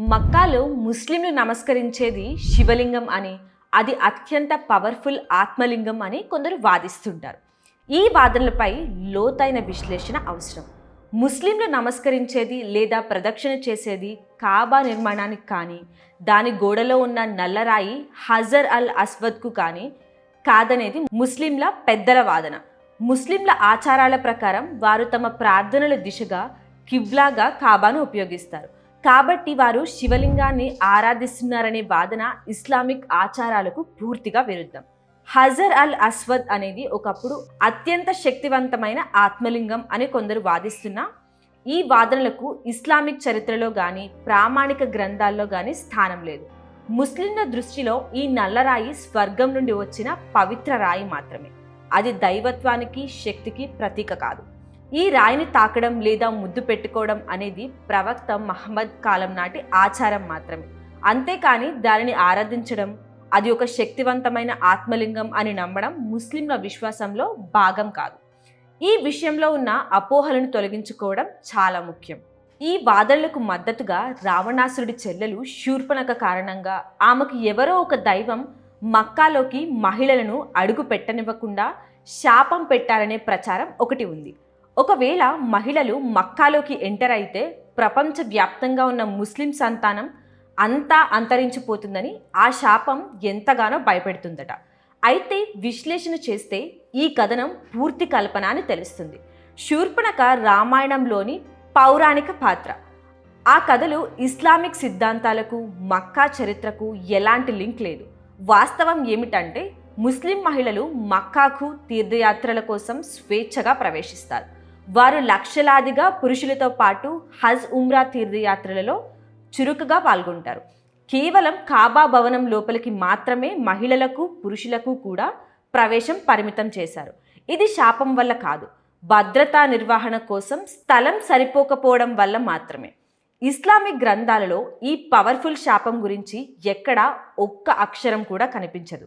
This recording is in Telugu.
మక్కాలో ముస్లింలు నమస్కరించేది శివలింగం అని, అది అత్యంత పవర్ఫుల్ ఆత్మలింగం అని కొందరు వాదిస్తుంటారు. ఈ వాదనలపై లోతైన విశ్లేషణ అవసరం. ముస్లింలు నమస్కరించేది లేదా ప్రదక్షిణ చేసేది కాబా నిర్మాణానికి కానీ, దాని గోడలో ఉన్న నల్లరాయి హజర్ అల్ అస్వద్కు కానీ కాదనేది ముస్లింల పెద్దల వాదన. ముస్లింల ఆచారాల ప్రకారం వారు తమ ప్రార్థనల దిశగా కిబ్లాగా కాబాను ఉపయోగిస్తారు. కాబట్టి వారు శివలింగాన్ని ఆరాధిస్తున్నారనే వాదన ఇస్లామిక్ ఆచారాలకు పూర్తిగా విరుద్ధం. హజర్ అల్ అస్వద్ అనేది ఒకప్పుడు అత్యంత శక్తివంతమైన ఆత్మలింగం అని కొందరు వాదిస్తున్నా, ఈ వాదనలకు ఇస్లామిక్ చరిత్రలో కానీ ప్రామాణిక గ్రంథాల్లో కానీ స్థానం లేదు. ముస్లింల దృష్టిలో ఈ నల్లరాయి స్వర్గం నుండి వచ్చిన పవిత్ర రాయి మాత్రమే. అది దైవత్వానికి, శక్తికి ప్రతీక కాదు. ఈ రాయిని తాకడం లేదా ముద్దు పెట్టుకోవడం అనేది ప్రవక్త మహమ్మద్ కాలం నాటి ఆచారం మాత్రమే. అంతేకాని దానిని ఆరాధించడం, అది ఒక శక్తివంతమైన ఆత్మలింగం అని నమ్మడం ముస్లింల విశ్వాసంలో భాగం కాదు. ఈ విషయంలో ఉన్న అపోహలను తొలగించుకోవడం చాలా ముఖ్యం. ఈ వాదనలకు మద్దతుగా రావణాసురుడి చెల్లెలు శూర్పణఖ కారణంగా ఆమెకు ఎవరో ఒక దైవం మక్కాలోకి మహిళలను అడుగు పెట్టనివ్వకుండా శాపం పెట్టారనే ప్రచారం ఒకటి ఉంది. ఒకవేళ మహిళలు మక్కాలోకి ఎంటర్ అయితే ప్రపంచవ్యాప్తంగా ఉన్న ముస్లిం సంతానం అంతా అంతరించిపోతుందని ఆ శాపం ఎంతగానో భయపెడుతుందట. అయితే విశ్లేషణ చేస్తే ఈ కథనం పూర్తి కల్పన అని తెలుస్తుంది. శూర్పణఖ రామాయణంలోని పౌరాణిక పాత్ర. ఆ కథలు ఇస్లామిక్ సిద్ధాంతాలకు, మక్కా చరిత్రకు ఎలాంటి లింక్ లేదు. వాస్తవం ఏమిటంటే ముస్లిం మహిళలు మక్కాకు తీర్థయాత్రల కోసం స్వేచ్ఛగా ప్రవేశిస్తారు. వారు లక్షలాదిగా పురుషులతో పాటు హజ్, ఉమ్రా తీర్థయాత్రలలో చురుకుగా పాల్గొంటారు. కేవలం కాబా భవనం లోపలికి మాత్రమే మహిళలకు, పురుషులకు కూడా ప్రవేశం పరిమితం చేశారు. ఇది శాపం వల్ల కాదు, భద్రతా నిర్వహణ కోసం స్థలం సరిపోకపోవడం వల్ల మాత్రమే. ఇస్లామిక్ గ్రంథాలలో ఈ పవర్ఫుల్ శాపం గురించి ఎక్కడా ఒక్క అక్షరం కూడా కనిపించదు.